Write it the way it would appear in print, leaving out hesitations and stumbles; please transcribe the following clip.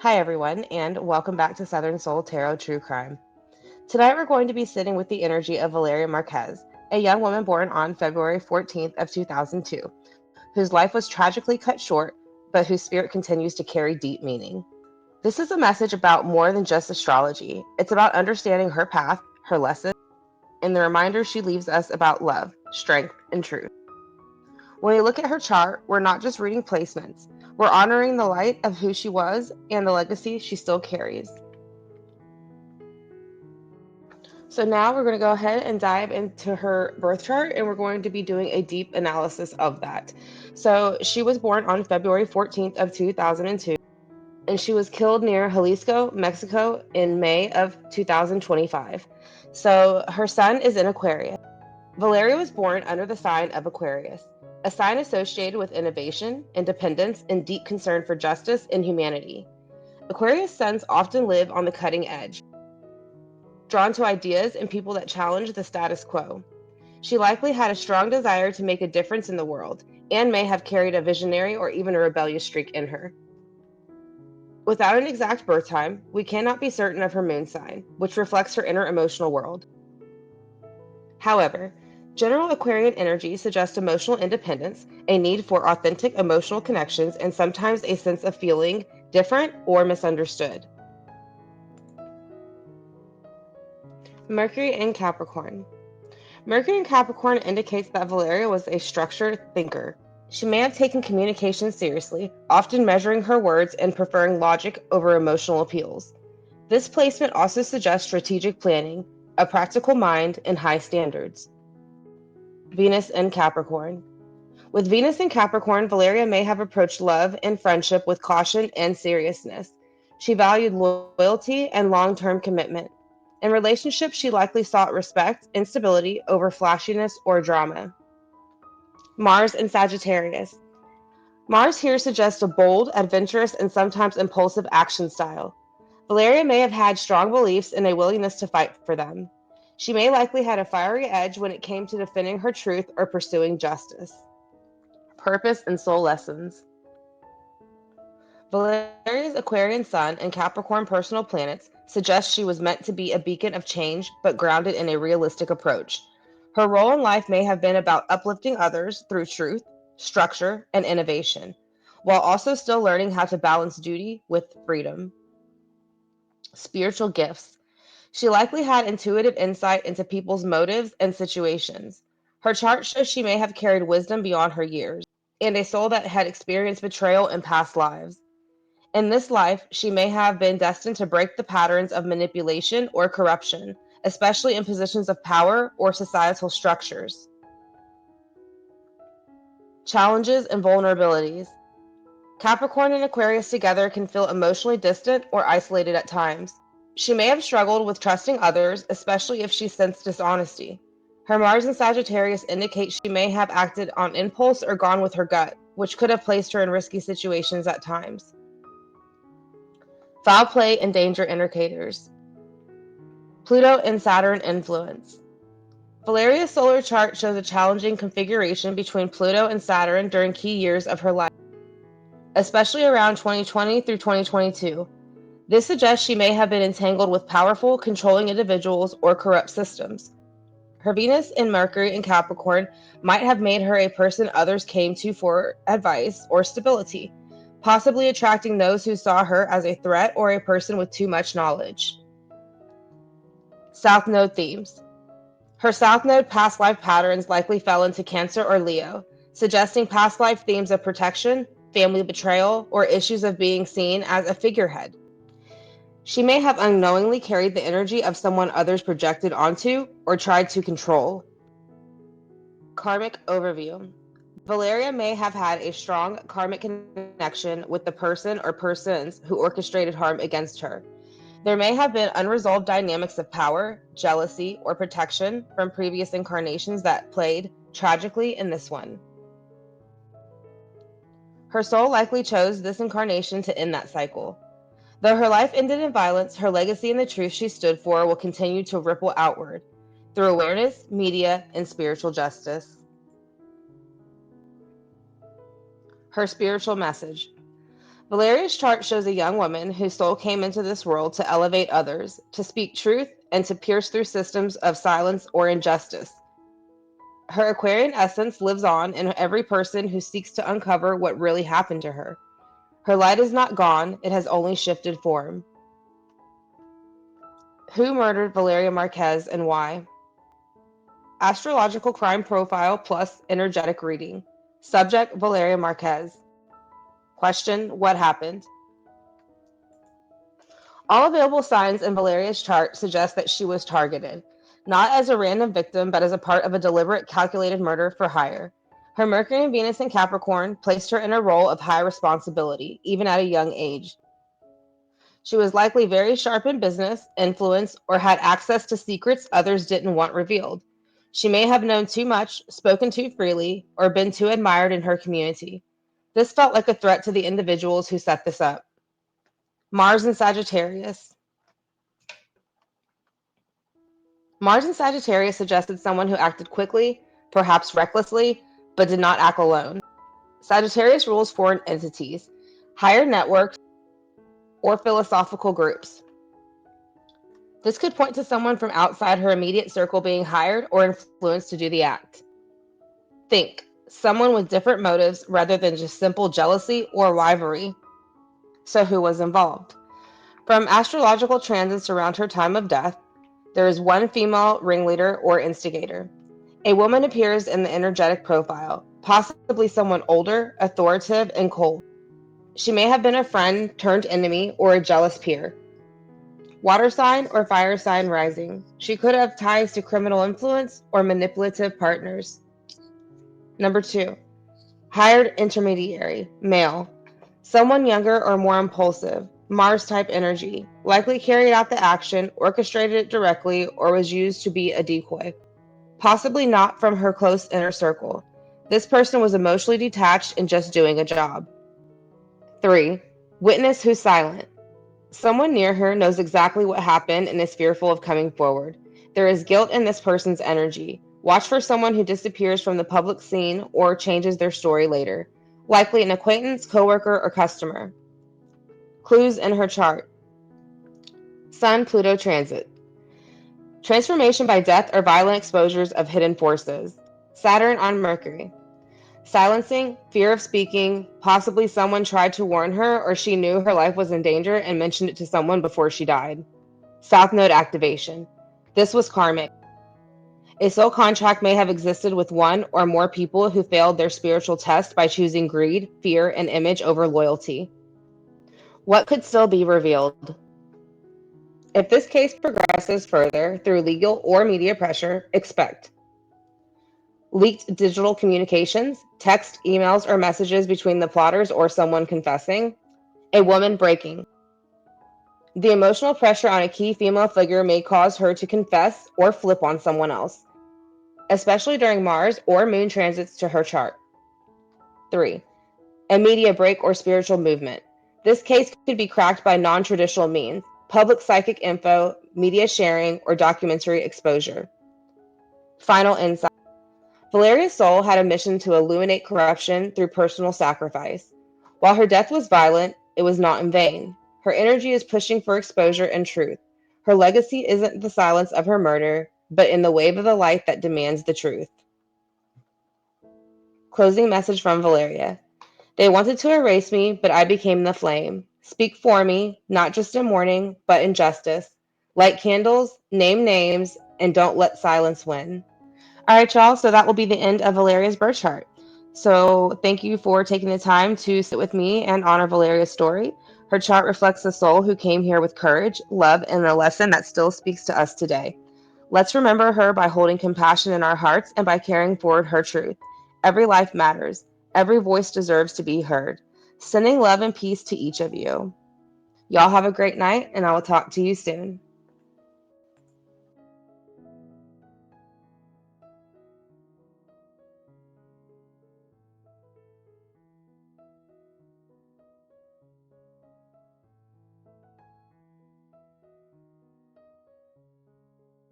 Hi, everyone, and welcome back to Southern Soul Tarot True Crime. Tonight, we're going to be sitting with the energy of Valeria Marquez, a young woman born on February 14th of 2002, whose life was tragically cut short, but whose spirit continues to carry deep meaning. This is a message about more than just astrology. It's about understanding her path, her lessons, and the reminder she leaves us about love, strength, and truth. When we look at her chart, we're not just reading placements. We're honoring the light of who she was and the legacy she still carries. So now we're going to go ahead and dive into her birth chart, and we're going to be doing a deep analysis of that. So she was born on February 14th of 2002, and she was killed near Jalisco, Mexico in May of 2025. So her sun is in Aquarius. Valeria was born under the sign of Aquarius, a sign associated with innovation, independence, and deep concern for justice and humanity. Aquarius suns often live on the cutting edge, drawn to ideas and people that challenge the status quo. She likely had a strong desire to make a difference in the world and may have carried a visionary or even a rebellious streak in her. Without an exact birth time, we cannot be certain of her moon sign, which reflects her inner emotional world. However, general Aquarian energy suggests emotional independence, a need for authentic emotional connections, and sometimes a sense of feeling different or misunderstood. Mercury in Capricorn. Mercury in Capricorn indicates that Valeria was a structured thinker. She may have taken communication seriously, often measuring her words and preferring logic over emotional appeals. This placement also suggests strategic planning, a practical mind, and high standards. Venus in Capricorn. With Venus in Capricorn, Valeria may have approached love and friendship with caution and seriousness. She valued loyalty and long term commitment. In relationships, she likely sought respect and stability over flashiness or drama. Mars in Sagittarius. Mars here suggests a bold, adventurous, and sometimes impulsive action style. Valeria may have had strong beliefs and a willingness to fight for them. She may likely had a fiery edge when it came to defending her truth or pursuing justice. Purpose and soul lessons. Valeria's Aquarian sun and Capricorn personal planets suggest she was meant to be a beacon of change, but grounded in a realistic approach. Her role in life may have been about uplifting others through truth, structure, and innovation, while also still learning how to balance duty with freedom. Spiritual gifts. She likely had intuitive insight into people's motives and situations. Her chart shows she may have carried wisdom beyond her years, and a soul that had experienced betrayal in past lives. In this life, she may have been destined to break the patterns of manipulation or corruption, especially in positions of power or societal structures. Challenges and vulnerabilities. Capricorn and Aquarius together can feel emotionally distant or isolated at times. She may have struggled with trusting others, especially if she sensed dishonesty. Her Mars in Sagittarius indicates she may have acted on impulse or gone with her gut, which could have placed her in risky situations at times. Foul play and danger indicators. Pluto and Saturn influence. Valeria's solar chart shows a challenging configuration between Pluto and Saturn during key years of her life, especially around 2020 through 2022. This suggests she may have been entangled with powerful, controlling individuals or corrupt systems. Her Venus in Mercury in Capricorn might have made her a person others came to for advice or stability, possibly attracting those who saw her as a threat or a person with too much knowledge. South Node themes. Her South Node past life patterns likely fell into Cancer or Leo, suggesting past life themes of protection, family betrayal, or issues of being seen as a figurehead. She may have unknowingly carried the energy of someone others projected onto or tried to control. Karmic overview. Valeria may have had a strong karmic connection with the person or persons who orchestrated harm against her. There may have been unresolved dynamics of power, jealousy, or protection from previous incarnations that played tragically in this one. Her soul likely chose this incarnation to end that cycle. Though her life ended in violence, her legacy and the truth she stood for will continue to ripple outward through awareness, media, and spiritual justice. Her spiritual message. Valeria's chart shows a young woman whose soul came into this world to elevate others, to speak truth, and to pierce through systems of silence or injustice. Her Aquarian essence lives on in every person who seeks to uncover what really happened to her. Her light is not gone, it has only shifted form. Who murdered Valeria Marquez and why? Astrological crime profile plus energetic reading. Subject Valeria Marquez. Question: what happened? All available signs in Valeria's chart suggest that she was targeted, not as a random victim, but as a part of a deliberate, calculated murder for hire. Her Mercury and Venus in Capricorn placed her in a role of high responsibility, even at a young age. She was likely very sharp in business, influence, or had access to secrets others didn't want revealed. She may have known too much, spoken too freely, or been too admired in her community. This felt like a threat to the individuals who set this up. Mars and Sagittarius. Mars and Sagittarius suggested someone who acted quickly, perhaps recklessly, but did not act alone. Sagittarius rules foreign entities, higher networks, or philosophical groups. This could point to someone from outside her immediate circle being hired or influenced to do the act. Think, someone with different motives rather than just simple jealousy or rivalry. So, who was involved? From astrological transits around her time of death, there is one female ringleader or instigator. A woman appears in the energetic profile, possibly someone older, authoritative, and cold. She may have been a friend turned enemy or a jealous peer. Water sign or fire sign rising. She could have ties to criminal influence or manipulative partners. Number 2, hired intermediary, male. Someone younger or more impulsive, Mars type energy, likely carried out the action, orchestrated it directly, or was used to be a decoy. Possibly not from her close inner circle. This person was emotionally detached and just doing a job. 3, witness who's silent. Someone near her knows exactly what happened and is fearful of coming forward. There is guilt in this person's energy. Watch for someone who disappears from the public scene or changes their story later, likely an acquaintance, coworker, or customer. Clues in her chart. Sun Pluto transit. Transformation by death or violent exposures of hidden forces. Saturn on Mercury. Silencing, fear of speaking, possibly someone tried to warn her or she knew her life was in danger and mentioned it to someone before she died. South Node activation. This was karmic. A soul contract may have existed with one or more people who failed their spiritual test by choosing greed, fear, and image over loyalty. What could still be revealed? If this case progresses further through legal or media pressure, expect leaked digital communications, text, emails, or messages between the plotters or someone confessing, a woman breaking. The emotional pressure on a key female figure may cause her to confess or flip on someone else, especially during Mars or Moon transits to her chart. 3, a media break or spiritual movement. This case could be cracked by non-traditional means, public psychic info, media sharing, or documentary exposure. Final insight. Valeria's soul had a mission to illuminate corruption through personal sacrifice. While her death was violent, it was not in vain. Her energy is pushing for exposure and truth. Her legacy isn't the silence of her murder, but in the wave of the light that demands the truth. Closing message from Valeria. They wanted to erase me, but I became the flame. Speak for me, not just in mourning, but in justice. Light candles, name names, and don't let silence win. All right, y'all. So that will be the end of Valeria's birth chart. So thank you for taking the time to sit with me and honor Valeria's story. Her chart reflects a soul who came here with courage, love, and a lesson that still speaks to us today. Let's remember her by holding compassion in our hearts and by carrying forward her truth. Every life matters. Every voice deserves to be heard. Sending love and peace to each of you. Y'all have a great night, and I will talk to you soon.